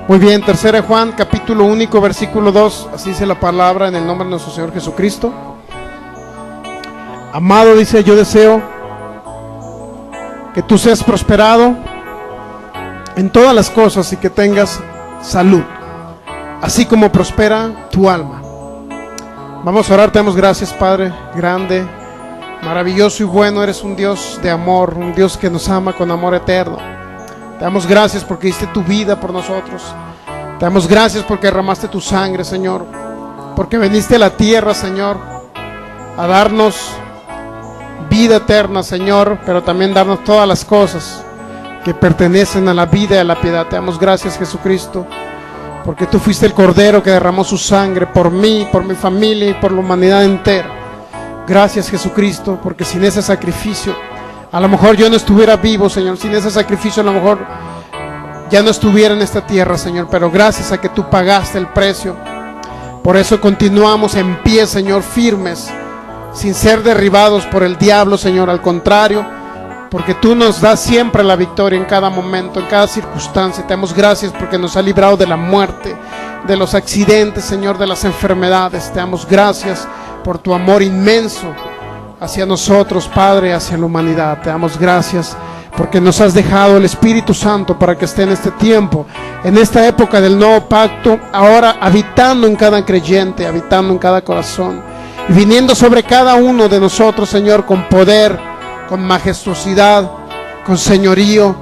Muy bien, tercera de Juan, capítulo único, versículo 2, así dice la palabra en el nombre de nuestro Señor Jesucristo. Amado, dice, yo deseo que tú seas prosperado en todas las cosas y que tengas salud, así como prospera tu alma. Vamos a orar. Te damos gracias, Padre grande, maravilloso y bueno. Eres un Dios de amor, un Dios que nos ama con amor eterno. Te damos gracias porque diste tu vida por nosotros. Te damos gracias porque derramaste tu sangre, Señor, porque viniste a la tierra, Señor, a darnos vida eterna, Señor, pero también darnos todas las cosas que pertenecen a la vida y a la piedad. Te damos gracias, Jesucristo, porque tú fuiste el Cordero que derramó su sangre por mí, por mi familia y por la humanidad entera. Gracias, Jesucristo, porque sin ese sacrificio a lo mejor yo no estuviera vivo, Señor. Sin ese sacrificio a lo mejor ya no estuviera en esta tierra, Señor, pero gracias a que tú pagaste el precio. Por eso continuamos en pie, Señor, firmes, sin ser derribados por el diablo, Señor. Al contrario, porque tú nos das siempre la victoria en cada momento, en cada circunstancia. Te damos gracias porque nos ha librado de la muerte, de los accidentes, Señor, de las enfermedades. Te damos gracias por tu amor inmenso hacia nosotros, Padre, hacia la humanidad. Te damos gracias porque nos has dejado el Espíritu Santo para que esté en este tiempo, en esta época del nuevo pacto, ahora habitando en cada creyente, habitando en cada corazón, y viniendo sobre cada uno de nosotros, Señor, con poder, con majestuosidad, con señorío.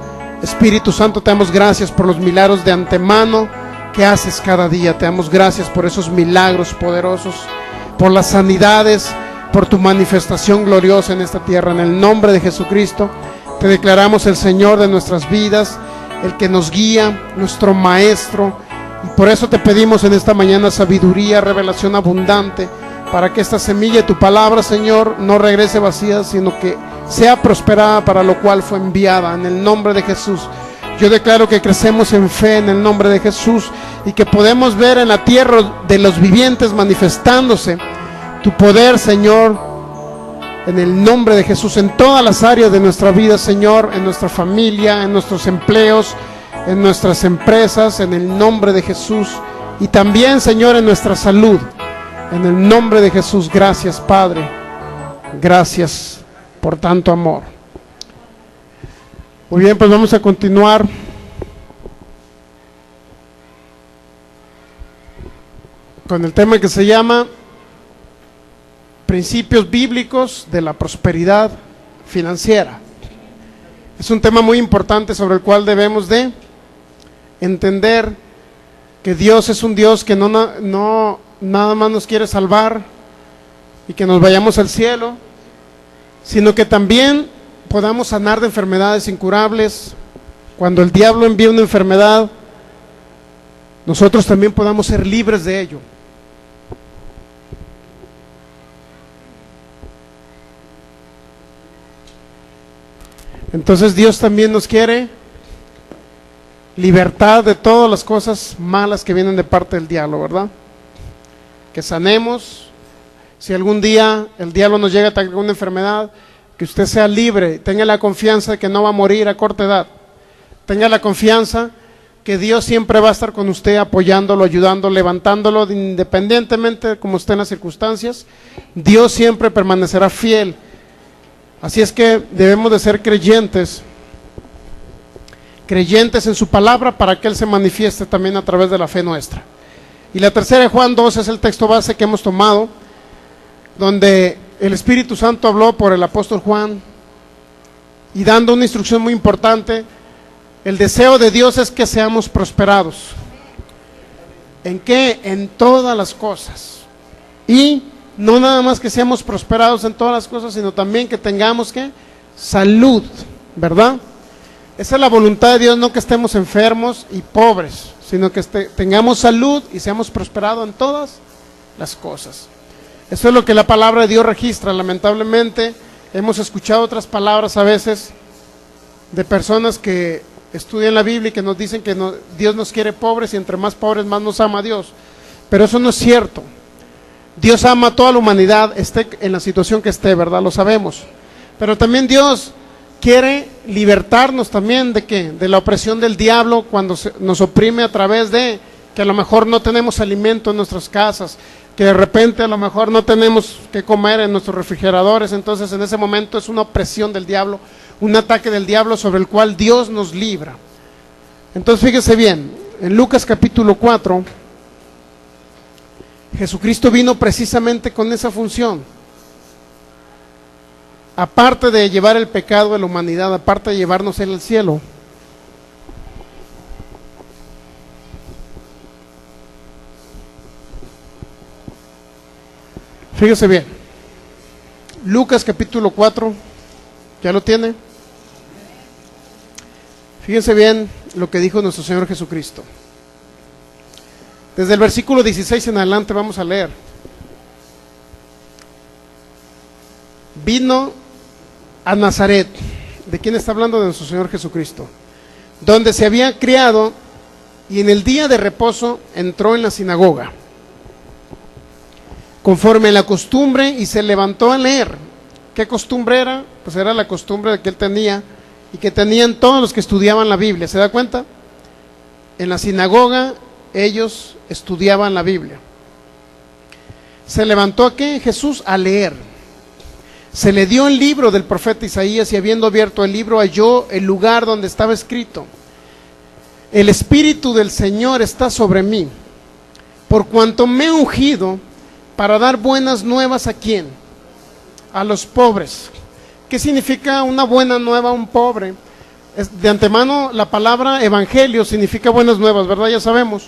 Espíritu Santo, te damos gracias por los milagros de antemano que haces cada día. Te damos gracias por esos milagros poderosos, por las sanidades, por tu manifestación gloriosa en esta tierra. En el nombre de Jesucristo te declaramos el Señor de nuestras vidas, el que nos guía, nuestro maestro, y por eso te pedimos en esta mañana sabiduría, revelación abundante, para que esta semilla de tu palabra, Señor, no regrese vacía, sino que sea prosperada para lo cual fue enviada. En el nombre de Jesús yo declaro que crecemos en fe en el nombre de Jesús, y que podemos ver en la tierra de los vivientes manifestándose tu poder, Señor, en el nombre de Jesús, en todas las áreas de nuestra vida, Señor, en nuestra familia, en nuestros empleos, en nuestras empresas, en el nombre de Jesús, y también, Señor, en nuestra salud, en el nombre de Jesús. Gracias, Padre, gracias por tanto amor. Muy bien, pues vamos a continuar con el tema que se llama Principios bíblicos de la prosperidad financiera. Es un tema muy importante sobre el cual debemos de entender que Dios es un Dios que no nada más nos quiere salvar y que nos vayamos al cielo, sino que también podamos sanar de enfermedades incurables. Cuando el diablo envía una enfermedad, nosotros también podamos ser libres de ello. Entonces Dios también nos quiere libertad de todas las cosas malas que vienen de parte del diablo, ¿verdad? Que sanemos. Si algún día el diablo nos llega a atacar con una enfermedad, que usted sea libre, tenga la confianza de que no va a morir a corta edad. Tenga la confianza que Dios siempre va a estar con usted, apoyándolo, ayudándolo, levantándolo, independientemente de cómo estén las circunstancias. Dios siempre permanecerá fiel. Así es que debemos de ser creyentes en su palabra, para que Él se manifieste también a través de la fe nuestra. Y la tercera de Juan 2 es el texto base que hemos tomado, donde el Espíritu Santo habló por el apóstol Juan, y dando una instrucción muy importante. El deseo de Dios es que seamos prosperados. ¿En qué? En todas las cosas. Y no nada más que seamos prosperados en todas las cosas, sino también que tengamos ¿qué? Salud, ¿verdad? Esa es la voluntad de Dios, no que estemos enfermos y pobres, sino que tengamos salud y seamos prosperados en todas las cosas. Eso es lo que la palabra de Dios registra. Lamentablemente hemos escuchado otras palabras a veces de personas que estudian la Biblia y que nos dicen que Dios nos quiere pobres, y entre más pobres más nos ama Dios. Pero eso no es cierto. Dios ama a toda la humanidad, esté en la situación que esté, ¿verdad? Lo sabemos. Pero también Dios quiere libertarnos también de ¿qué? De la opresión del diablo cuando nos oprime a través de que a lo mejor no tenemos alimento en nuestras casas, que de repente a lo mejor no tenemos que comer en nuestros refrigeradores. Entonces en ese momento es una opresión del diablo, un ataque del diablo sobre el cual Dios nos libra. Entonces fíjese bien, en Lucas capítulo 4, Jesucristo vino precisamente con esa función. Aparte de llevar el pecado de la humanidad, aparte de llevarnos en el cielo, fíjese bien, Lucas capítulo 4, ¿ya lo tiene? Fíjense bien lo que dijo nuestro Señor Jesucristo. Desde el versículo 16 en adelante vamos a leer. Vino a Nazaret. ¿De quién está hablando? De nuestro Señor Jesucristo. Donde se había criado, y en el día de reposo entró en la sinagoga, conforme a la costumbre, y se levantó a leer. ¿Qué costumbre era? Pues era la costumbre que él tenía y que tenían todos los que estudiaban la Biblia. ¿Se da cuenta? En la sinagoga ellos estudiaban la Biblia. Se levantó ¿a qué? Jesús a leer. Se le dio el libro del profeta Isaías, y habiendo abierto el libro halló el lugar donde estaba escrito: el Espíritu del Señor está sobre mí, por cuanto me he ungido para dar buenas nuevas. ¿A quién? A los pobres. ¿Qué significa una buena nueva a un pobre? De antemano la palabra evangelio significa buenas nuevas, ¿verdad? Ya sabemos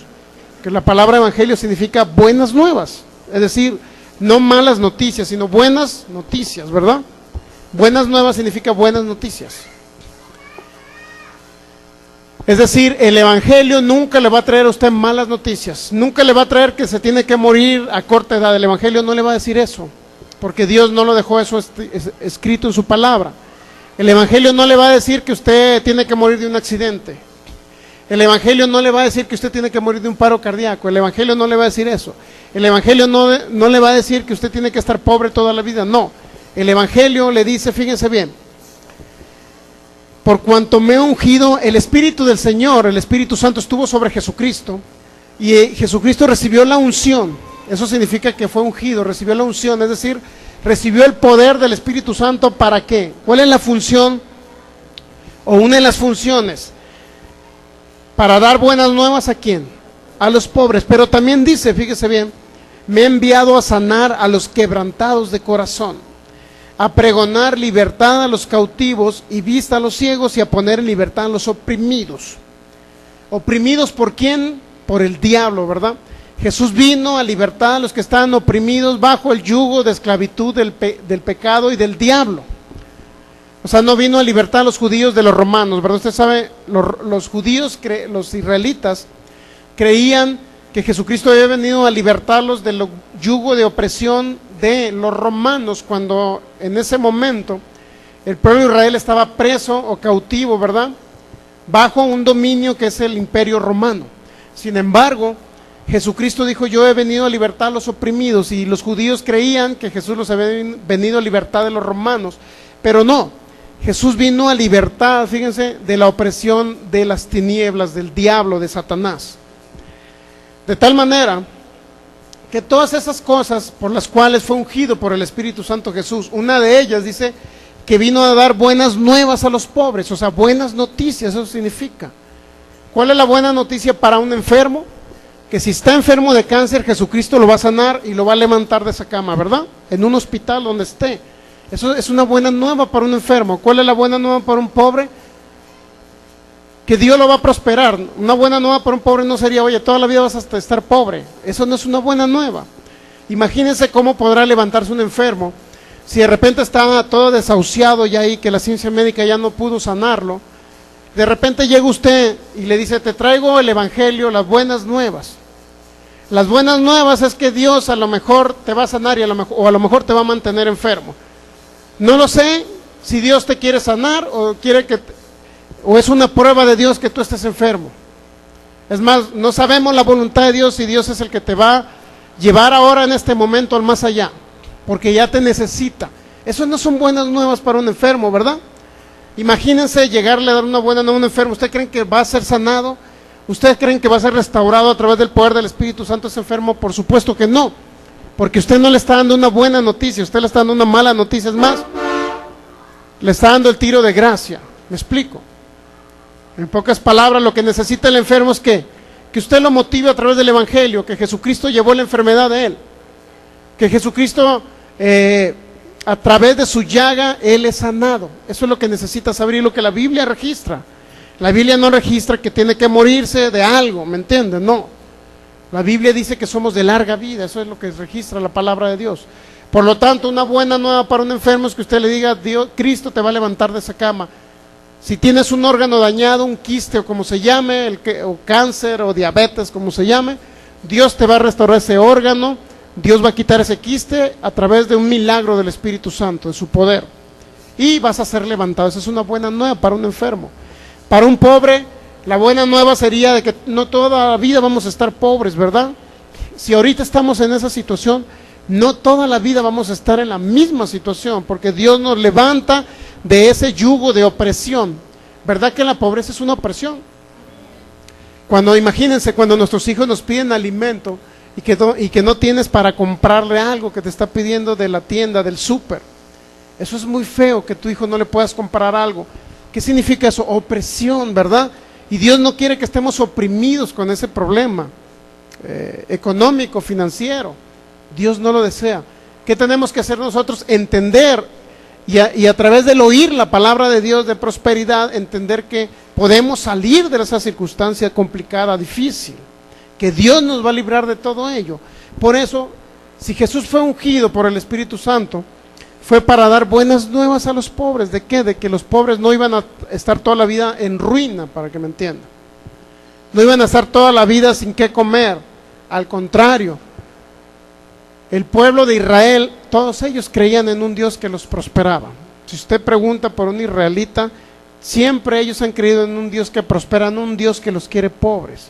que la palabra evangelio significa buenas nuevas, es decir, no malas noticias, sino buenas noticias, ¿verdad? Buenas nuevas significa buenas noticias. Es decir, el evangelio nunca le va a traer a usted malas noticias, nunca le va a traer que se tiene que morir a corta edad. El evangelio no le va a decir eso, porque Dios no lo dejó eso escrito en su palabra. El evangelio no le va a decir que usted tiene que morir de un accidente. El evangelio no le va a decir que usted tiene que morir de un paro cardíaco. El evangelio no le va a decir eso. El evangelio no le va a decir que usted tiene que estar pobre toda la vida. No, el evangelio le dice, fíjense bien: por cuanto me he ungido, el Espíritu del Señor, el Espíritu Santo estuvo sobre Jesucristo, y Jesucristo recibió la unción. Eso significa que fue ungido, recibió la unción, es decir, recibió el poder del Espíritu Santo. ¿Para qué? ¿Cuál es la función? O una de las funciones: para dar buenas nuevas. ¿A quién? A los pobres. Pero también dice, fíjese bien, me he enviado a sanar a los quebrantados de corazón, a pregonar libertad a los cautivos y vista a los ciegos, y a poner en libertad a los oprimidos. ¿Oprimidos por quién? Por el diablo, ¿verdad? Jesús vino a libertar a los que estaban oprimidos bajo el yugo de esclavitud del pecado y del diablo. O sea, no vino a libertar a los judíos de los romanos, ¿verdad? Usted sabe, los judíos, los israelitas, creían que Jesucristo había venido a libertarlos del yugo de opresión de los romanos, cuando en ese momento el pueblo de Israel estaba preso o cautivo, ¿verdad? Bajo un dominio que es el imperio romano. Sin embargo, Jesucristo dijo: yo he venido a libertar a los oprimidos, y los judíos creían que Jesús los había venido a libertar de los romanos, pero no, Jesús vino a libertar, fíjense, de la opresión de las tinieblas, del diablo, de Satanás. De tal manera que todas esas cosas por las cuales fue ungido por el Espíritu Santo Jesús, una de ellas dice que vino a dar buenas nuevas a los pobres, o sea, buenas noticias. Eso significa. ¿Cuál es la buena noticia para un enfermo? Que si está enfermo de cáncer, Jesucristo lo va a sanar y lo va a levantar de esa cama, ¿verdad? En un hospital donde esté. Eso es una buena nueva para un enfermo. ¿Cuál es la buena nueva para un pobre? Que Dios lo va a prosperar. Una buena nueva para un pobre no sería: oye, toda la vida vas a estar pobre. Eso no es una buena nueva. Imagínense cómo podrá levantarse un enfermo si de repente está todo desahuciado ya ahí, que la ciencia médica ya no pudo sanarlo. De repente llega usted y le dice: te traigo el evangelio, las buenas nuevas. Las buenas nuevas es que Dios a lo mejor te va a sanar, o a lo mejor te va a mantener enfermo. No lo sé si Dios te quiere sanar o es una prueba de Dios que tú estés enfermo. Es más, no sabemos la voluntad de Dios, si Dios es el que te va a llevar ahora en este momento al más allá, porque ya te necesita. Eso no son buenas nuevas para un enfermo, ¿verdad? Imagínense llegarle a dar una buena nueva a un enfermo. ¿Ustedes creen que va a ser sanado? ¿Ustedes creen que va a ser restaurado a través del poder del Espíritu Santo ese enfermo? Por supuesto que no, porque usted no le está dando una buena noticia, usted le está dando una mala noticia. Es más, le está dando el tiro de gracia. ¿Me explico? En pocas palabras, lo que necesita el enfermo es que usted lo motive a través del Evangelio, que Jesucristo llevó la enfermedad de él, que Jesucristo a través de su llaga él es sanado. Eso es lo que necesita saber y lo que la Biblia registra. La Biblia no registra que tiene que morirse de algo, ¿me entiendes? No. La Biblia dice que somos de larga vida, eso es lo que registra la palabra de Dios. Por lo tanto, una buena nueva para un enfermo es que usted le diga: Dios, Cristo te va a levantar de esa cama. Si tienes un órgano dañado, un quiste o como se llame, o cáncer o diabetes, como se llame, Dios te va a restaurar ese órgano, Dios va a quitar ese quiste a través de un milagro del Espíritu Santo, de su poder. Y vas a ser levantado. Esa es una buena nueva para un enfermo. Para un pobre, la buena nueva sería de que no toda la vida vamos a estar pobres, ¿verdad? Si ahorita estamos en esa situación, no toda la vida vamos a estar en la misma situación, porque Dios nos levanta de ese yugo de opresión. ¿Verdad que la pobreza es una opresión? Imagínense, cuando nuestros hijos nos piden alimento y que no tienes para comprarle algo que te está pidiendo de la tienda, del súper. Eso es muy feo, que tu hijo no le puedas comprar algo. ¿Qué significa eso? Opresión, ¿verdad? Y Dios no quiere que estemos oprimidos con ese problema económico, financiero. Dios no lo desea. ¿Qué tenemos que hacer nosotros? Entender y a través del oír la palabra de Dios de prosperidad, entender que podemos salir de esa circunstancia complicada, difícil, que Dios nos va a librar de todo ello. Por eso, si Jesús fue ungido por el Espíritu Santo, fue para dar buenas nuevas a los pobres. ¿De qué? De que los pobres no iban a estar toda la vida en ruina, para que me entiendan. No iban a estar toda la vida sin qué comer. Al contrario, el pueblo de Israel, todos ellos creían en un Dios que los prosperaba. Si usted pregunta por un israelita, siempre ellos han creído en un Dios que prospera, no un Dios que los quiere pobres.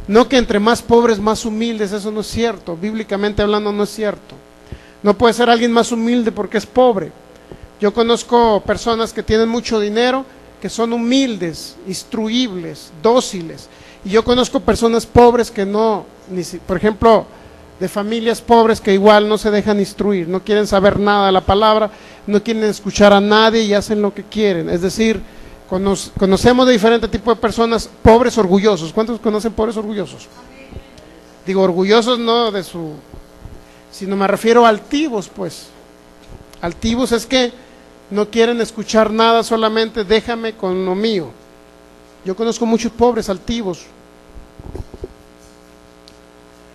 No que entre más pobres, más humildes, eso no es cierto. Bíblicamente hablando, no es cierto. No puede ser alguien más humilde porque es pobre. Yo conozco personas que tienen mucho dinero, que son humildes, instruibles, dóciles. Y yo conozco personas pobres que no, por ejemplo, de familias pobres que igual no se dejan instruir, no quieren saber nada de la palabra, no quieren escuchar a nadie y hacen lo que quieren. Es decir, conocemos de diferentes tipos de personas. Pobres orgullosos. ¿Cuántos conocen pobres orgullosos? Digo, orgullosos no de su... sino me refiero a altivos, pues. Altivos es que no quieren escuchar nada, solamente déjame con lo mío. Yo conozco muchos pobres altivos.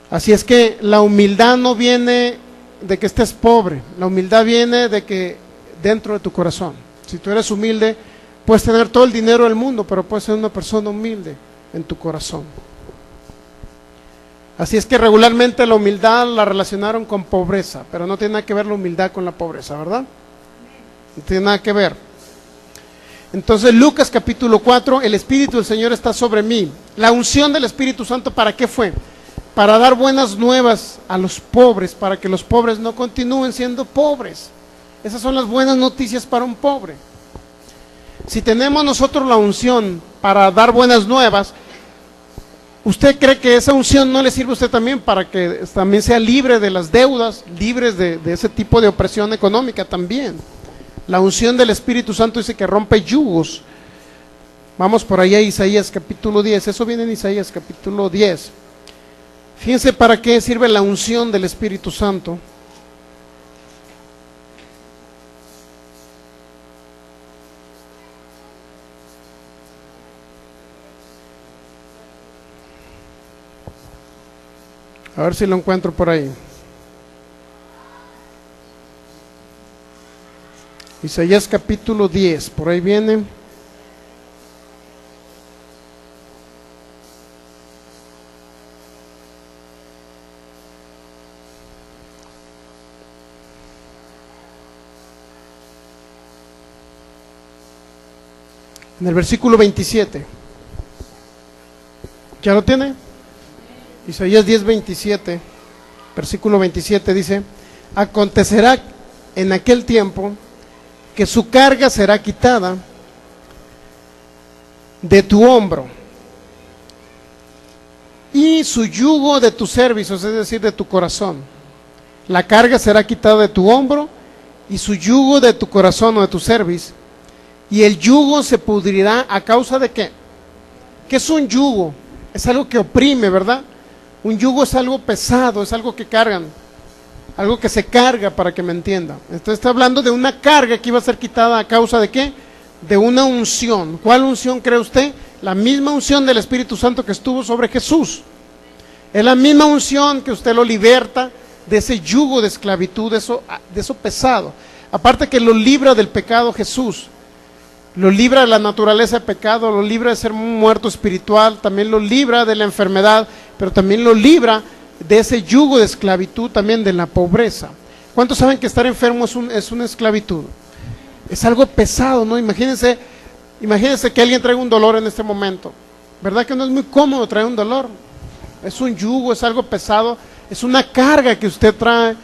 Así es que la humildad no viene de que estés pobre, la humildad viene de que dentro de tu corazón. Si tú eres humilde, puedes tener todo el dinero del mundo, pero puedes ser una persona humilde en tu corazón. Así es que regularmente la humildad la relacionaron con pobreza, pero no tiene nada que ver la humildad con la pobreza, ¿verdad? No tiene nada que ver. Entonces, Lucas capítulo 4, el Espíritu del Señor está sobre mí. La unción del Espíritu Santo, ¿para qué fue? Para dar buenas nuevas a los pobres, para que los pobres no continúen siendo pobres. Esas son las buenas noticias para un pobre. Si tenemos nosotros la unción para dar buenas nuevas, ¿usted cree que esa unción no le sirve a usted también para que también sea libre de las deudas, libres de ese tipo de opresión económica también? La unción del Espíritu Santo dice que rompe yugos. Vamos por ahí a Isaías capítulo 10, eso viene en Isaías capítulo 10. Fíjense para qué sirve la unción del Espíritu Santo. A ver si lo encuentro por ahí. Isaías capítulo 10, por ahí viene. En el versículo 27. ¿Ya lo tiene? Isaías 10, 27, versículo 27 dice: acontecerá en aquel tiempo que su carga será quitada de tu hombro, y su yugo de tu cerviz, es decir, de tu corazón. La carga será quitada de tu hombro, y su yugo de tu corazón o de tu cerviz, y el yugo se pudrirá a causa de ¿qué? ¿Qué es un yugo? Es algo que oprime, ¿verdad? Un yugo es algo pesado, es algo que cargan, algo que se carga, para que me entienda. Entonces está hablando de una carga que iba a ser quitada a causa de ¿qué? De una unción. ¿Cuál unción cree usted? La misma unción del Espíritu Santo que estuvo sobre Jesús. Es la misma unción que usted lo liberta de ese yugo de esclavitud, de eso pesado. Aparte que lo libra del pecado Jesús, lo libra de la naturaleza de pecado, lo libra de ser un muerto espiritual, también lo libra de la enfermedad, pero también lo libra de ese yugo de esclavitud, también de la pobreza. ¿Cuántos saben que estar enfermo es una esclavitud? Es algo pesado, ¿no? Imagínense que alguien traiga un dolor en este momento. ¿Verdad que no es muy cómodo traer un dolor? Es un yugo, es algo pesado, es una carga que usted trae.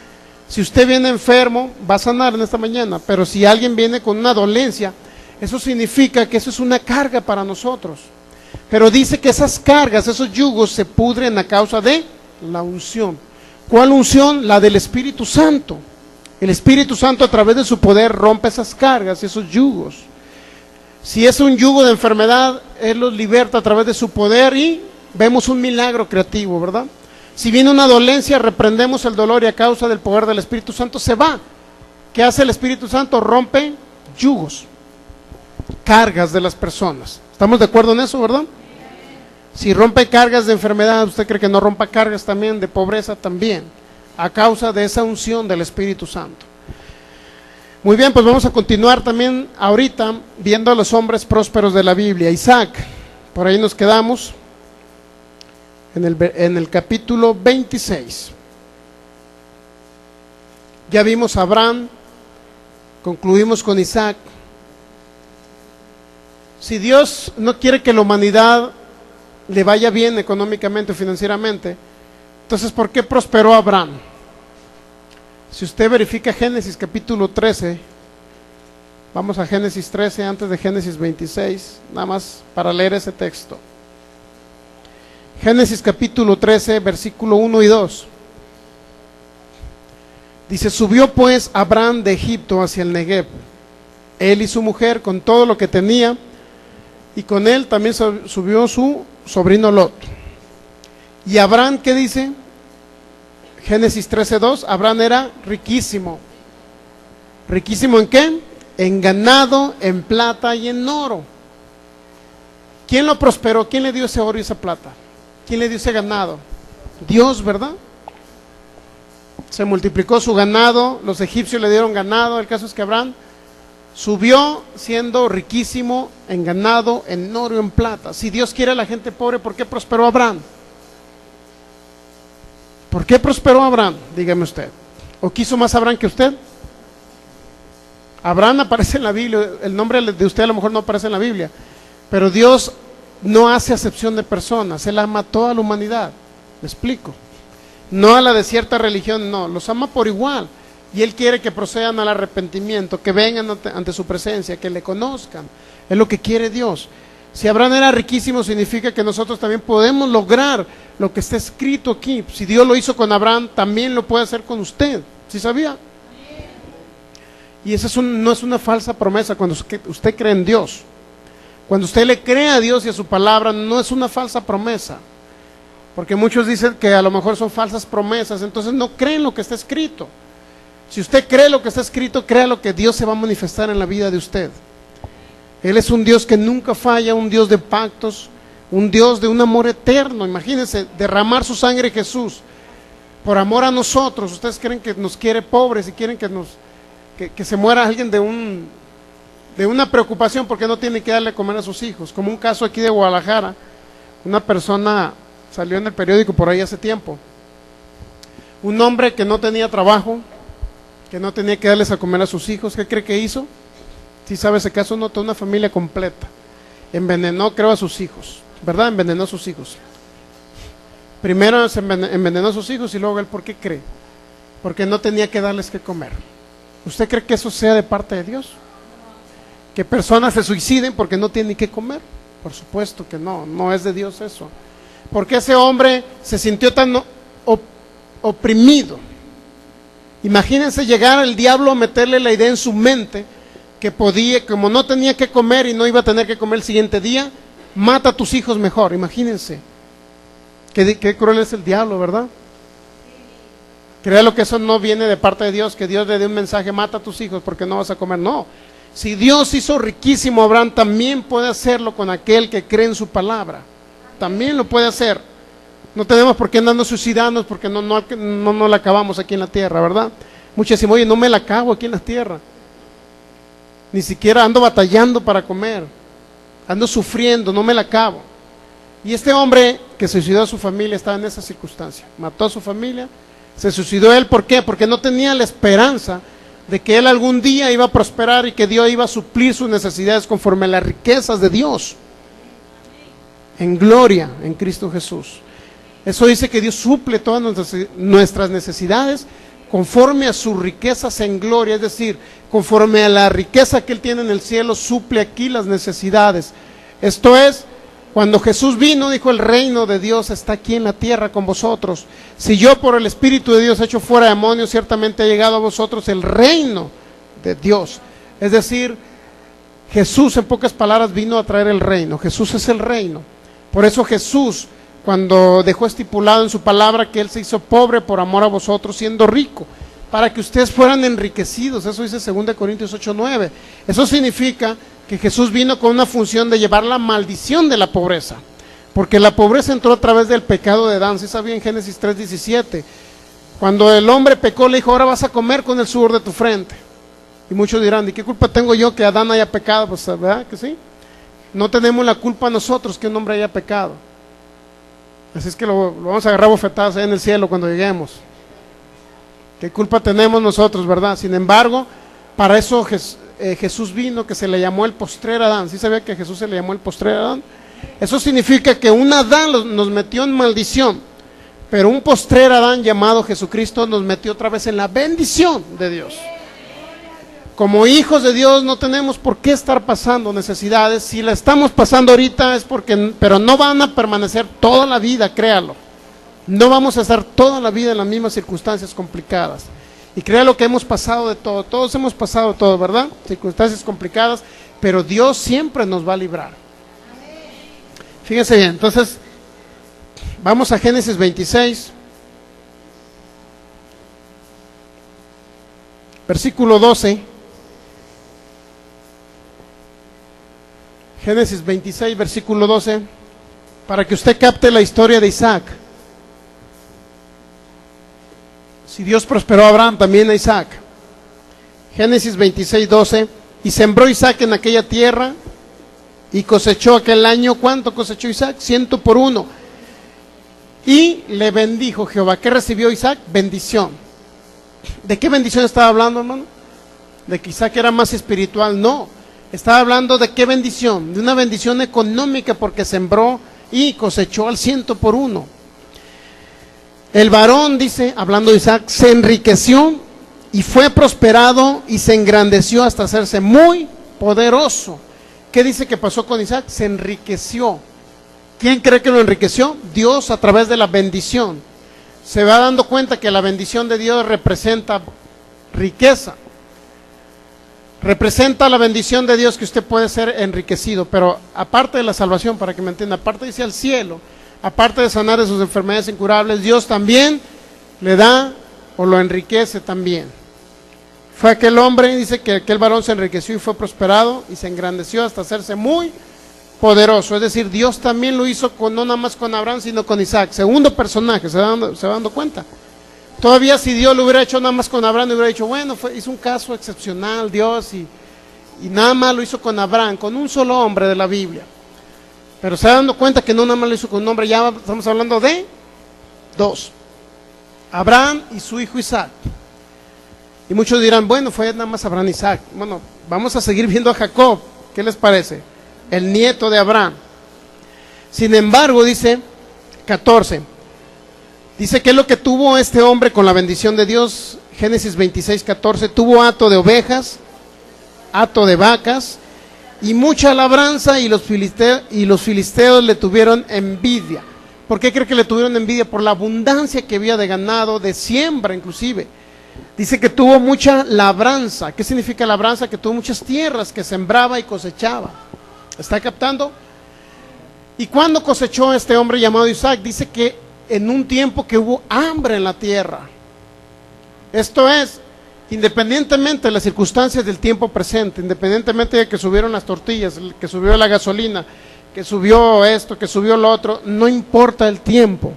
Si usted viene enfermo, va a sanar en esta mañana, pero si alguien viene con una dolencia, eso significa que eso es una carga para nosotros. Pero dice que esas cargas, esos yugos se pudren a causa de la unción. ¿Cuál unción? La del Espíritu Santo. El Espíritu Santo, a través de su poder, rompe esas cargas, esos yugos. Si es un yugo de enfermedad, Él los liberta a través de su poder y vemos un milagro creativo, ¿verdad? Si viene una dolencia, reprendemos el dolor y a causa del poder del Espíritu Santo se va. ¿Qué hace el Espíritu Santo? Rompe yugos, cargas de las personas. ¿Estamos de acuerdo en eso, verdad? Si rompe cargas de enfermedad, ¿usted cree que no rompa cargas también de pobreza? También, a causa de esa unción del Espíritu Santo. Muy bien, pues vamos a continuar también ahorita viendo a los hombres prósperos de la Biblia. Isaac, por ahí nos quedamos en el capítulo 26. Ya vimos a Abraham, concluimos con Isaac. Si Dios no quiere que la humanidad le vaya bien económicamente o financieramente, entonces ¿por qué prosperó Abraham? Si usted verifica Génesis capítulo 13, vamos a Génesis 13 antes de Génesis 26, nada más para leer ese texto. Génesis capítulo 13, versículo 1 y 2. Dice: subió pues Abraham de Egipto hacia el Negev, él y su mujer con todo lo que tenía, y con él también subió su sobrino Lot. Y Abraham, ¿qué dice? Génesis 13:2, Abraham era riquísimo. ¿Riquísimo en qué? En ganado, en plata y en oro. ¿Quién lo prosperó? ¿Quién le dio ese oro y esa plata? ¿Quién le dio ese ganado? Dios, ¿verdad? Se multiplicó su ganado, los egipcios le dieron ganado. El caso es que Abraham subió siendo riquísimo en ganado, en oro y en plata. Si Dios quiere a la gente pobre, ¿por qué prosperó Abraham? ¿Por qué prosperó Abraham? Dígame usted. ¿O quiso más Abraham que usted? Abraham aparece en la Biblia, el nombre de usted a lo mejor no aparece en la Biblia, pero Dios no hace acepción de personas, Él ama a toda la humanidad. ¿Me explico? No a la de cierta religión, no, los ama por igual. Y Él quiere que procedan al arrepentimiento, que vengan ante su presencia, que le conozcan. Es lo que quiere Dios. Si Abraham era riquísimo, significa que nosotros también podemos lograr lo que está escrito aquí. Si Dios lo hizo con Abraham, también lo puede hacer con usted. ¿Sí sabía? Y esa no es una falsa promesa cuando usted cree en Dios. Cuando usted le cree a Dios y a su palabra, no es una falsa promesa. Porque muchos dicen que a lo mejor son falsas promesas, entonces no creen lo que está escrito. Si usted cree lo que está escrito, crea lo que Dios se va a manifestar en la vida de usted. Él es un Dios que nunca falla, un Dios de pactos, un Dios de un amor eterno. Imagínense, derramar su sangre Jesús por amor a nosotros. Ustedes creen que nos quiere pobres y quieren que se muera alguien de una preocupación porque no tiene que darle comer a sus hijos. Como un caso aquí de Guadalajara, una persona salió en el periódico por ahí hace tiempo. Un hombre que no tenía trabajo, que no tenía que darles a comer a sus hijos. ¿Qué cree que hizo? Si sabe ese caso, notó una familia completa. Envenenó, creo, a sus hijos, ¿verdad? Envenenó a sus hijos. Primero se envenenó a sus hijos y luego él, ¿por qué cree? Porque no tenía que darles que comer. ¿Usted cree que eso sea de parte de Dios? Que personas se suiciden porque no tienen que comer, Por supuesto que no, no es de Dios eso. Porque ese hombre se sintió tan oprimido. Imagínense llegar el diablo a meterle la idea en su mente que podía, como no tenía que comer y no iba a tener que comer el siguiente día, mata a tus hijos mejor. Imagínense. Qué cruel es el diablo, ¿verdad? Créalo que eso no viene de parte de Dios, que Dios le dé un mensaje, mata a tus hijos porque no vas a comer. No. Si Dios hizo riquísimo a Abraham, también puede hacerlo con aquel que cree en su palabra. También lo puede hacer. No tenemos por qué andarnos suicidarnos porque no la acabamos aquí en la tierra, ¿verdad? Muchos decimos, oye, no me la acabo aquí en la tierra. Ni siquiera ando batallando para comer. Ando sufriendo, no me la acabo. Y este hombre que suicidó a su familia estaba en esa circunstancia. Mató a su familia, se suicidó él. ¿Por qué? Porque no tenía la esperanza de que él algún día iba a prosperar y que Dios iba a suplir sus necesidades conforme a las riquezas de Dios. En gloria, en Cristo Jesús. Eso dice que Dios suple todas nuestras necesidades conforme a sus riquezas en gloria, es decir, conforme a la riqueza que Él tiene en el cielo, suple aquí las necesidades. Esto es, cuando Jesús vino, dijo, el reino de Dios está aquí en la tierra con vosotros. Si yo por el Espíritu de Dios echo fuera demonios, ciertamente ha llegado a vosotros el reino de Dios. Es decir, Jesús, en pocas palabras, vino a traer el reino. Jesús es el reino. Por eso Jesús, cuando dejó estipulado en su palabra que Él se hizo pobre por amor a vosotros, siendo rico, para que ustedes fueran enriquecidos. Eso dice 2 Corintios 8:9. Eso significa que Jesús vino con una función de llevar la maldición de la pobreza, porque la pobreza entró a través del pecado de Adán. ¿Sí sabía en Génesis 3:17? Cuando el hombre pecó, le dijo, ahora vas a comer con el sudor de tu frente. Y muchos dirán, ¿y qué culpa tengo yo que Adán haya pecado? Pues, ¿verdad que sí? No tenemos la culpa nosotros que un hombre haya pecado. Así es que lo vamos a agarrar bofetadas ahí en el cielo cuando lleguemos. ¿Qué culpa tenemos nosotros, verdad? Sin embargo, para eso Jesús vino, que se le llamó el postrer Adán. ¿Sí sabía que a Jesús se le llamó el postrer Adán? Eso significa que un Adán nos metió en maldición, pero un postrer Adán llamado Jesucristo nos metió otra vez en la bendición de Dios. Como hijos de Dios no tenemos por qué estar pasando necesidades. Si la estamos pasando ahorita es porque, pero no van a permanecer toda la vida, créalo. No vamos a estar toda la vida en las mismas circunstancias complicadas. Y créalo que hemos pasado de todo, todos hemos pasado de todo, ¿verdad? Circunstancias complicadas, pero Dios siempre nos va a librar. Fíjense bien, entonces, vamos a Génesis 26, versículo 12. Génesis 26, versículo 12, para que usted capte la historia de Isaac. Si Dios prosperó a Abraham, también a Isaac. Génesis 26, 12, y sembró Isaac en aquella tierra, y cosechó aquel año. ¿Cuánto cosechó Isaac? 100 por 1. Y le bendijo Jehová. ¿Qué recibió Isaac? Bendición. ¿De qué bendición estaba hablando, hermano? ¿De que Isaac era más espiritual? No. Estaba hablando de qué bendición, de una bendición económica, porque sembró y cosechó al 100 por 1. El varón, dice, hablando de Isaac, se enriqueció y fue prosperado y se engrandeció hasta hacerse muy poderoso. ¿Qué dice que pasó con Isaac? Se enriqueció. ¿Quién cree que lo enriqueció? Dios, a través de la bendición. Se va dando cuenta que la bendición de Dios representa riqueza. Representa la bendición de Dios, que usted puede ser enriquecido, pero aparte de la salvación, para que me entienda, aparte de irse al cielo, aparte de sanar de sus enfermedades incurables, Dios también le da o lo enriquece también. Fue aquel hombre, dice que aquel varón se enriqueció y fue prosperado y se engrandeció hasta hacerse muy poderoso. Es decir, Dios también lo hizo no nada más con Abraham, sino con Isaac. Segundo personaje, se va dando cuenta. Todavía si Dios lo hubiera hecho nada más con Abraham, hubiera dicho, bueno, hizo un caso excepcional Dios y nada más lo hizo con Abraham, con un solo hombre de la Biblia. Pero se va dando cuenta que no nada más lo hizo con un hombre, ya estamos hablando de dos. Abraham y su hijo Isaac. Y muchos dirán, bueno, fue nada más Abraham y Isaac. Bueno, vamos a seguir viendo a Jacob. ¿Qué les parece? El nieto de Abraham. Sin embargo, dice 14. Dice que es lo que tuvo este hombre con la bendición de Dios. Génesis 26, 14. Tuvo hato de ovejas, hato de vacas y mucha labranza, y los filisteos le tuvieron envidia. ¿Por qué cree que le tuvieron envidia? Por la abundancia que había de ganado, de siembra inclusive. Dice que tuvo mucha labranza. ¿Qué significa labranza? Que tuvo muchas tierras, que sembraba y cosechaba. ¿Está captando? ¿Y cuándo cosechó este hombre llamado Isaac? Dice que en un tiempo que hubo hambre en la tierra. Esto es, independientemente de las circunstancias del tiempo presente, independientemente de que subieron las tortillas, que subió la gasolina, que subió esto, que subió lo otro, no importa el tiempo,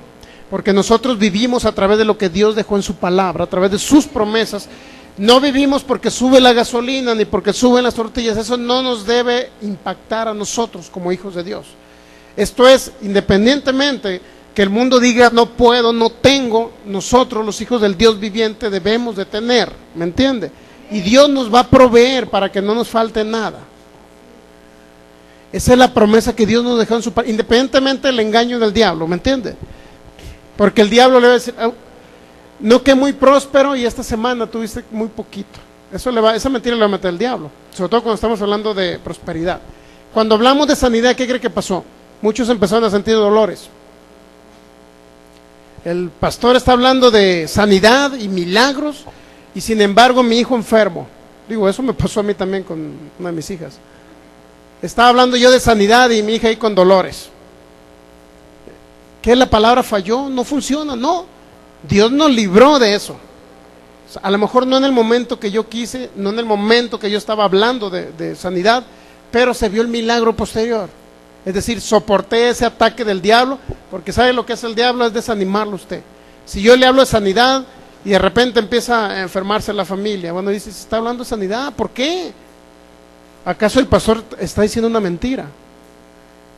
porque nosotros vivimos a través de lo que Dios dejó en su palabra, a través de sus promesas. No vivimos porque sube la gasolina ni porque suben las tortillas. Eso no nos debe impactar a nosotros como hijos de Dios. Esto es, independientemente que el mundo diga no puedo, no tengo, nosotros los hijos del Dios viviente debemos de tener, ¿me entiende? Y Dios nos va a proveer para que no nos falte nada. Esa es la promesa que Dios nos dejó en su palabra, independientemente del engaño del diablo, ¿me entiende? Porque el diablo le va a decir, no, que muy próspero y esta semana tuviste muy poquito. Esa mentira le va a meter el diablo, sobre todo cuando estamos hablando de prosperidad. Cuando hablamos de sanidad, ¿qué cree que pasó? Muchos empezaron a sentir dolores. El pastor está hablando de sanidad y milagros, y sin embargo mi hijo enfermo. Digo, eso me pasó a mí también con una de mis hijas. Estaba hablando yo de sanidad y mi hija ahí con dolores. ¿Qué? La palabra falló, no funciona, no. Dios nos libró de eso. O sea, a lo mejor no en el momento que yo quise, no en el momento que yo estaba hablando de sanidad, pero se vio el milagro posterior. Es decir, soporté ese ataque del diablo, porque ¿sabe lo que hace el diablo? Es desanimarlo a usted. Si yo le hablo de sanidad y de repente empieza a enfermarse la familia, bueno, dice, se está hablando de sanidad, ¿por qué? ¿Acaso el pastor está diciendo una mentira?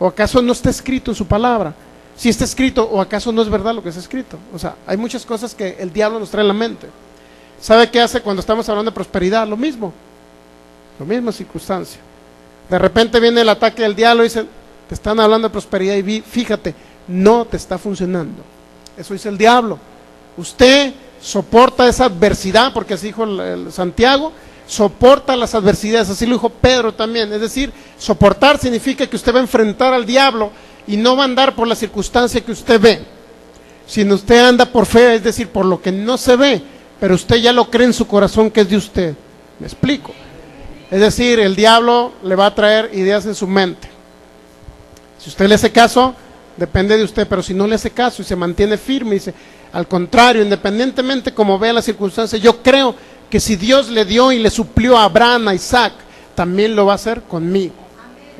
¿O acaso no está escrito en su palabra? Si está escrito, ¿o acaso no es verdad lo que está escrito? O sea, hay muchas cosas que el diablo nos trae en la mente. ¿Sabe qué hace cuando estamos hablando de prosperidad? Lo mismo, la misma circunstancia. De repente viene el ataque del diablo y dice, te están hablando de prosperidad y fíjate, no te está funcionando. Eso dice el diablo. Usted soporta esa adversidad, porque así dijo el Santiago, soporta las adversidades, así lo dijo Pedro también. Es decir, soportar significa que usted va a enfrentar al diablo y no va a andar por la circunstancia que usted ve, sino usted anda por fe, es decir, por lo que no se ve, pero usted ya lo cree en su corazón que es de usted. ¿Me explico? Es decir, el diablo le va a traer ideas en su mente. Si usted le hace caso, depende de usted, pero si no le hace caso y se mantiene firme, dice, al contrario, independientemente como vea las circunstancias, yo creo que si Dios le dio y le suplió a Abraham, a Isaac, también lo va a hacer conmigo.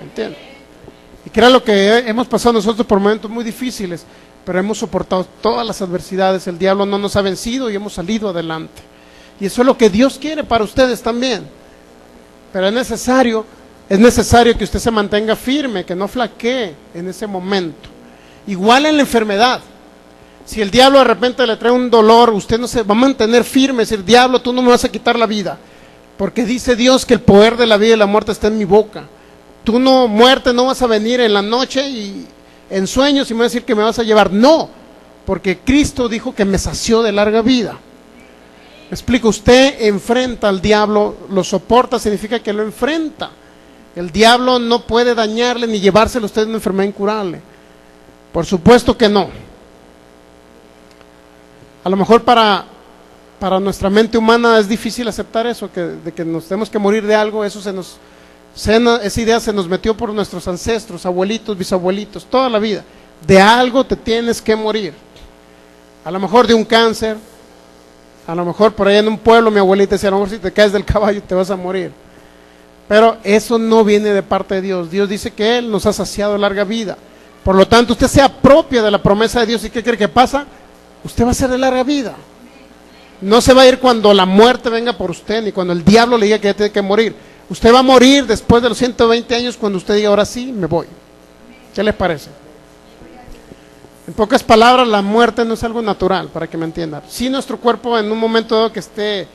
¿Entiende? Y que era lo que hemos pasado nosotros por momentos muy difíciles, pero hemos soportado todas las adversidades, el diablo no nos ha vencido y hemos salido adelante. Y eso es lo que Dios quiere para ustedes también. Pero es necesario que usted se mantenga firme, que no flaquee en ese momento. Igual en la enfermedad. Si el diablo de repente le trae un dolor, usted no se va a mantener firme, decir, diablo, tú no me vas a quitar la vida, porque dice Dios que el poder de la vida y la muerte está en mi boca. Tú no, muerte, no vas a venir en la noche y en sueños y me vas a decir que me vas a llevar. No, porque Cristo dijo que me sació de larga vida. Me explico, usted enfrenta al diablo, lo soporta, significa que lo enfrenta. El diablo no puede dañarle ni llevárselo a usted una enfermedad incurable. Por supuesto que no. A lo mejor para nuestra mente humana es difícil aceptar eso, de que nos tenemos que morir de algo. Esa idea se nos metió por nuestros ancestros, abuelitos, bisabuelitos, toda la vida. De algo te tienes que morir. A lo mejor de un cáncer, a lo mejor por allá en un pueblo mi abuelita decía, a lo mejor si te caes del caballo te vas a morir. Pero eso no viene de parte de Dios. Dios dice que Él nos ha saciado larga vida. Por lo tanto, usted se apropia de la promesa de Dios. ¿Y qué cree que pasa? Usted va a ser de larga vida. No se va a ir cuando la muerte venga por usted, ni cuando el diablo le diga que ya tiene que morir. Usted va a morir después de los 120 años cuando usted diga, ahora sí, me voy. ¿Qué les parece? En pocas palabras, la muerte no es algo natural, para que me entiendan. Si nuestro cuerpo en un momento dado que esté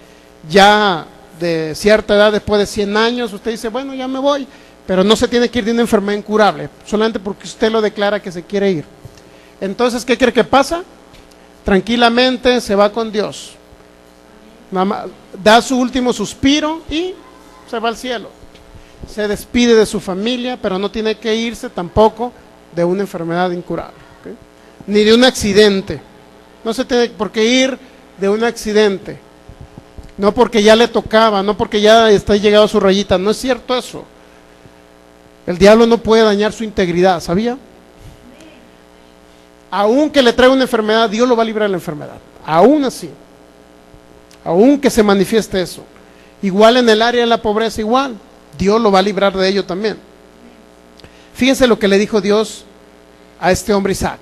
ya de cierta edad, después de 100 años, usted dice, bueno, ya me voy, pero no se tiene que ir de una enfermedad incurable, solamente porque usted lo declara que se quiere ir. Entonces, ¿qué cree que pasa? Tranquilamente se va con Dios, da su último suspiro y se va al cielo. se despide de su familia, pero no tiene que irse tampoco de una enfermedad incurable, ¿okay? Ni de un accidente. No se tiene por qué ir de un accidente, no porque ya le tocaba, no porque ya está llegado a su rayita. No es cierto eso. El diablo no puede dañar su integridad, ¿sabía? Aun que le traiga una enfermedad, Dios lo va a librar de la enfermedad, aún así, aun que se manifieste eso. Igual en el área de la pobreza, igual, Dios lo va a librar de ello también. Fíjense lo que le dijo Dios a este hombre Isaac.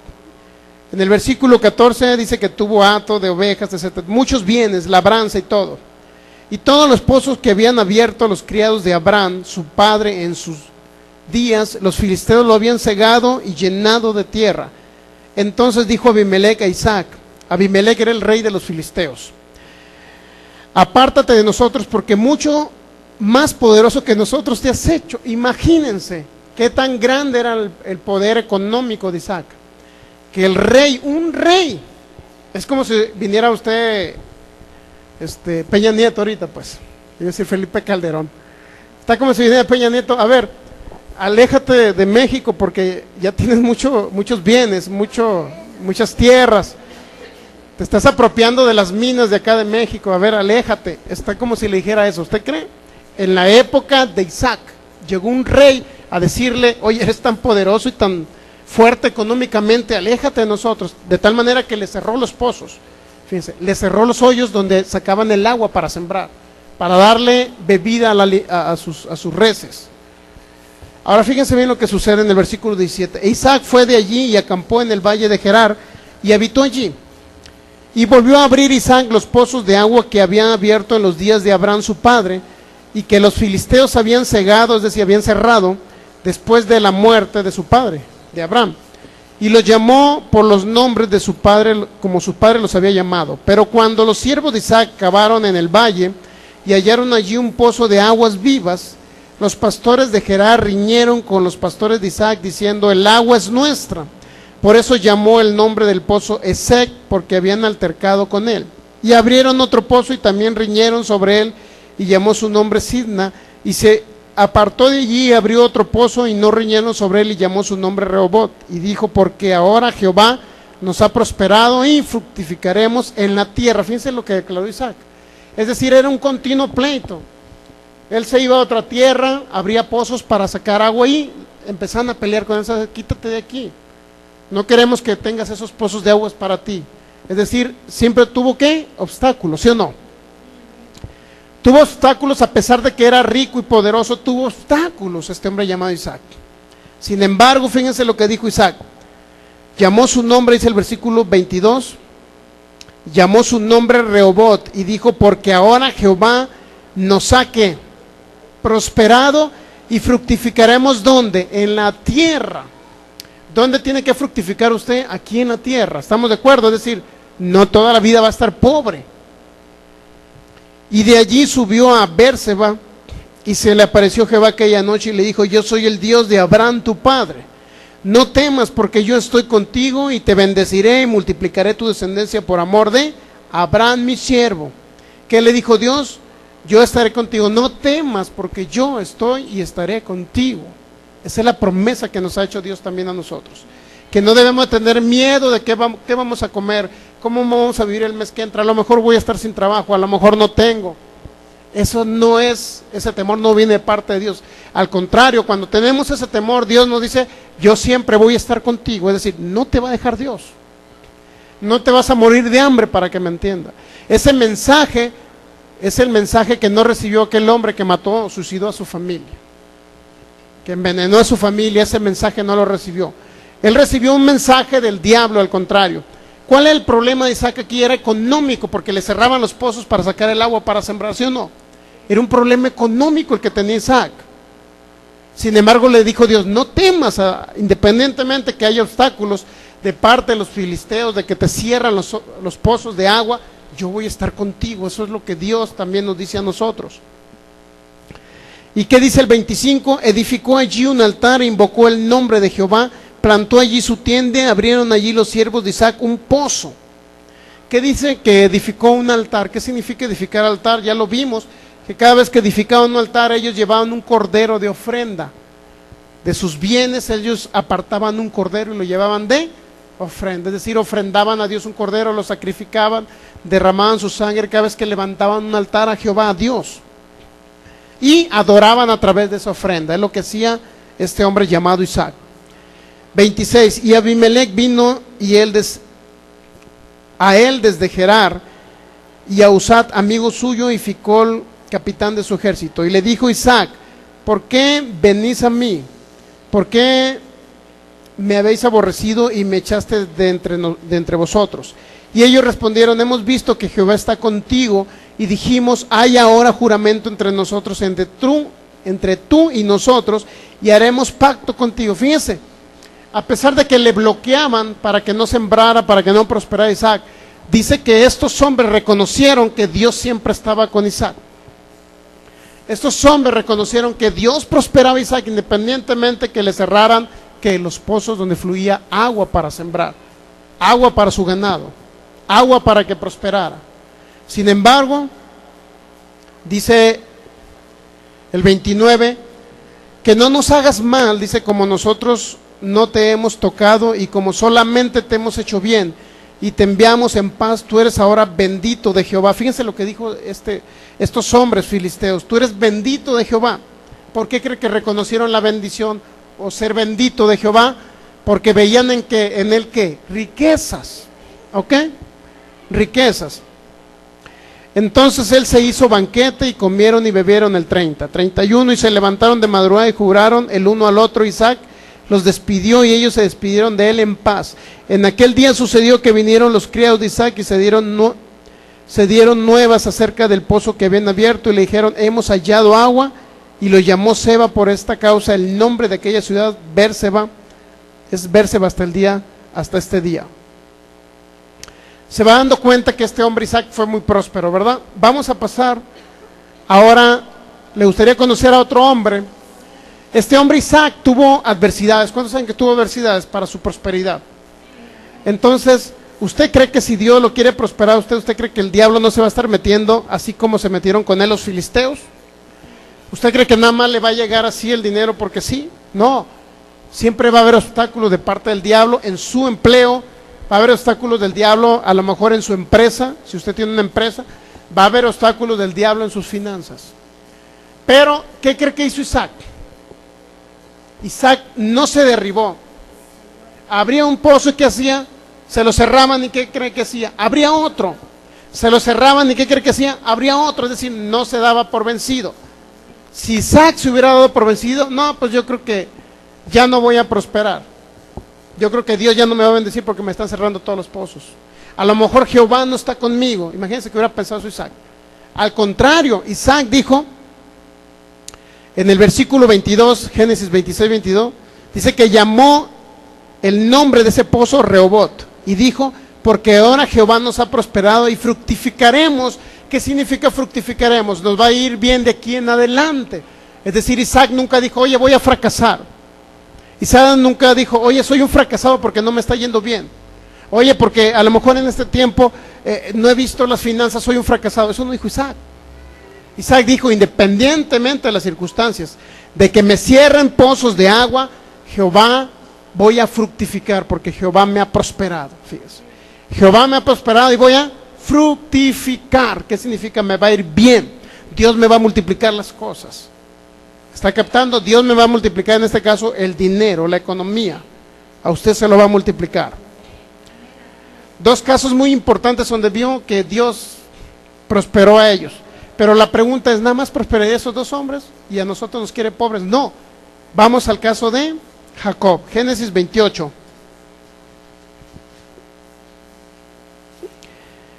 En el versículo 14 dice que tuvo hato de ovejas, etc., muchos bienes, labranza y todo. Y todos los pozos que habían abierto los criados de Abraham, su padre, en sus días, los filisteos lo habían cegado y llenado de tierra. Entonces dijo Abimelec a Isaac, Abimelec era el rey de los filisteos: apártate de nosotros, porque mucho más poderoso que nosotros te has hecho. Imagínense qué tan grande era el poder económico de Isaac, que el rey, un rey, es como si viniera usted, Peña Nieto ahorita, pues, iba a decir Felipe Calderón, está como si viniera Peña Nieto: a ver, aléjate de México porque ya tienes muchos bienes, muchas tierras, te estás apropiando de las minas de acá de México, a ver, aléjate. Está como si le dijera eso. ¿Usted cree? En la época de Isaac llegó un rey a decirle: oye, eres tan poderoso y tan fuerte económicamente, aléjate de nosotros, de tal manera que le cerró los pozos. Fíjense, le cerró los hoyos donde sacaban el agua para sembrar, para darle bebida a sus reses. Ahora fíjense bien lo que sucede en el versículo 17. E Isaac fue de allí y acampó en el valle de Gerar y habitó allí. Y volvió a abrir Isaac los pozos de agua que había abierto en los días de Abraham su padre, y que los filisteos habían cegado, es decir, habían cerrado, después de la muerte de su padre, de Abraham. Y los llamó por los nombres de su padre, como su padre los había llamado. Pero cuando los siervos de Isaac cavaron en el valle y hallaron allí un pozo de aguas vivas, los pastores de Gerar riñeron con los pastores de Isaac, diciendo: el agua es nuestra. Por eso llamó el nombre del pozo Esek, porque habían altercado con él. Y abrieron otro pozo y también riñeron sobre él, y llamó su nombre Sidna. Y se apartó de allí y abrió otro pozo y no riñeron sobre él, y llamó su nombre Rehobot. Y dijo: porque ahora Jehová nos ha prosperado y fructificaremos en la tierra. Fíjense lo que declaró Isaac. Es decir, era un continuo pleito. Él se iba a otra tierra, abría pozos para sacar agua y empezaban a pelear con él: quítate de aquí, no queremos que tengas esos pozos de aguas para ti. Es decir, siempre tuvo ¿qué? Obstáculos, ¿sí o no? Tuvo obstáculos a pesar de que era rico y poderoso, tuvo obstáculos este hombre llamado Isaac. Sin embargo, fíjense lo que dijo Isaac. Llamó su nombre, dice el versículo 22, llamó su nombre Rehobot, y dijo: porque ahora Jehová nos ha ¿qué? Prosperado y fructificaremos. ¿Dónde? En la tierra. ¿Dónde tiene que fructificar usted? Aquí en la tierra. ¿Estamos de acuerdo? Es decir, no toda la vida va a estar pobre. Y de allí subió a Bérseba, y se le apareció Jehová aquella noche y le dijo: yo soy el Dios de Abraham tu padre. No temas, porque yo estoy contigo y te bendeciré y multiplicaré tu descendencia por amor de Abraham mi siervo. ¿Qué le dijo Dios? Yo estaré contigo, no temas, porque yo estoy y estaré contigo. Esa es la promesa que nos ha hecho Dios también a nosotros. Que no debemos tener miedo de qué vamos a comer, cómo vamos a vivir el mes que entra. A lo mejor voy a estar sin trabajo, a lo mejor no tengo. Eso no es, ese temor no viene de parte de Dios. Al contrario, cuando tenemos ese temor, Dios nos dice: yo siempre voy a estar contigo. Es decir, no te va a dejar Dios. No te vas a morir de hambre, para que me entienda. Ese mensaje es el mensaje que no recibió aquel hombre que mató, suicidó a su familia, que envenenó a su familia. Ese mensaje no lo recibió. Él recibió un mensaje del diablo, al contrario. ¿Cuál es el problema de Isaac aquí? Era económico, porque le cerraban los pozos para sacar el agua para sembrar, ¿sí o no? Era un problema económico el que tenía Isaac. Sin embargo, le dijo Dios: no temas, independientemente que haya obstáculos de parte de los filisteos, de que te cierran los pozos de agua, yo voy a estar contigo. Eso es lo que Dios también nos dice a nosotros. ¿Y qué dice el 25? Edificó allí un altar e invocó el nombre de Jehová, plantó allí su tienda, abrieron allí los siervos de Isaac un pozo. ¿Qué dice? Que edificó un altar. ¿Qué significa edificar altar? Ya lo vimos. que cada vez que edificaban un altar, ellos llevaban un cordero de ofrenda. De sus bienes ellos apartaban un cordero y lo llevaban de ofrenda, es decir, ofrendaban a Dios un cordero, lo sacrificaban, derramaban su sangre cada vez que levantaban un altar a Jehová, a Dios, y adoraban a través de esa ofrenda. Es lo que hacía este hombre llamado Isaac. 26, y Abimelech vino y a él desde Gerar, y a Usat, amigo suyo, y Ficol, capitán de su ejército, y le dijo Isaac: ¿por qué venís a mí? ¿Por qué me habéis aborrecido y me echaste de entre vosotros? Y ellos respondieron: hemos visto que Jehová está contigo, y dijimos: hay ahora juramento entre nosotros, entre tú y nosotros, y haremos pacto contigo. Fíjense, a pesar de que le bloqueaban para que no sembrara, para que no prosperara Isaac, dice que estos hombres reconocieron que Dios siempre estaba con Isaac. Estos hombres reconocieron que Dios prosperaba a Isaac independientemente que le cerraran que los pozos donde fluía agua para sembrar, agua para su ganado, agua para que prosperara. Sin embargo, dice el 29, que no nos hagas mal, dice, como nosotros no te hemos tocado y como solamente te hemos hecho bien y te enviamos en paz, tú eres ahora bendito de Jehová. Fíjense lo que dijo estos hombres filisteos: tú eres bendito de Jehová. ¿Por qué cree que reconocieron la bendición o ser bendito de Jehová? Porque veían en él ¿qué? Riquezas, ¿ok? Riquezas. Entonces él se hizo banquete y comieron y bebieron el 30, 31, y se levantaron de madrugada y juraron el uno al otro. Isaac los despidió y ellos se despidieron de él en paz. En aquel día sucedió que vinieron los criados de Isaac y se dieron nuevas acerca del pozo que habían abierto, y le dijeron: hemos hallado agua. Y lo llamó Seba por esta causa. El nombre de aquella ciudad, Berseba, es Berseba hasta este día. Se va dando cuenta que este hombre Isaac fue muy próspero, ¿verdad? Vamos a pasar ahora. Le gustaría conocer a otro hombre. Este hombre Isaac tuvo adversidades. ¿Cuántos saben que tuvo adversidades para su prosperidad? Entonces, ¿usted cree que si Dios lo quiere prosperar, usted cree que el diablo no se va a estar metiendo así como se metieron con él los filisteos? ¿Usted cree que nada más le va a llegar así el dinero porque sí? No, siempre va a haber obstáculos de parte del diablo en su empleo, va a haber obstáculos del diablo a lo mejor en su empresa. Si usted tiene una empresa, va a haber obstáculos del diablo en sus finanzas. Pero, ¿qué cree que hizo Isaac? Isaac no se derribó. Abría un pozo y ¿qué hacía? Se lo cerraban y ¿qué cree que hacía? Abría otro. Se lo cerraban y ¿qué cree que hacía? Abría otro. Es decir, no se daba por vencido. Si Isaac se hubiera dado por vencido, no, pues yo creo que ya no voy a prosperar. Yo creo que Dios ya no me va a bendecir porque me están cerrando todos los pozos. A lo mejor Jehová no está conmigo. Imagínense que hubiera pensado eso Isaac. Al contrario, Isaac dijo, en el versículo 22, Génesis 26, 22, dice que llamó el nombre de ese pozo Rehobot, y dijo: porque ahora Jehová nos ha prosperado y fructificaremos. ¿Qué significa fructificaremos? Nos va a ir bien de aquí en adelante. Es decir, Isaac nunca dijo: oye, voy a fracasar. Isaac nunca dijo: oye, soy un fracasado porque no me está yendo bien. Oye, porque a lo mejor en este tiempo no he visto las finanzas, soy un fracasado. Eso no dijo Isaac. Isaac dijo: independientemente de las circunstancias, de que me cierren pozos de agua, Jehová, voy a fructificar porque Jehová me ha prosperado. Fíjese, Jehová me ha prosperado y voy a fructificar. ¿Qué significa? Me va a ir bien. Dios me va a multiplicar las cosas. ¿Está captando? Dios me va a multiplicar, en este caso, el dinero, la economía. A usted se lo va a multiplicar. Dos casos muy importantes donde vio que Dios prosperó a ellos. Pero la pregunta es: ¿nada más prosperaría a esos dos hombres y a nosotros nos quiere pobres? No. Vamos al caso de Jacob, Génesis 28.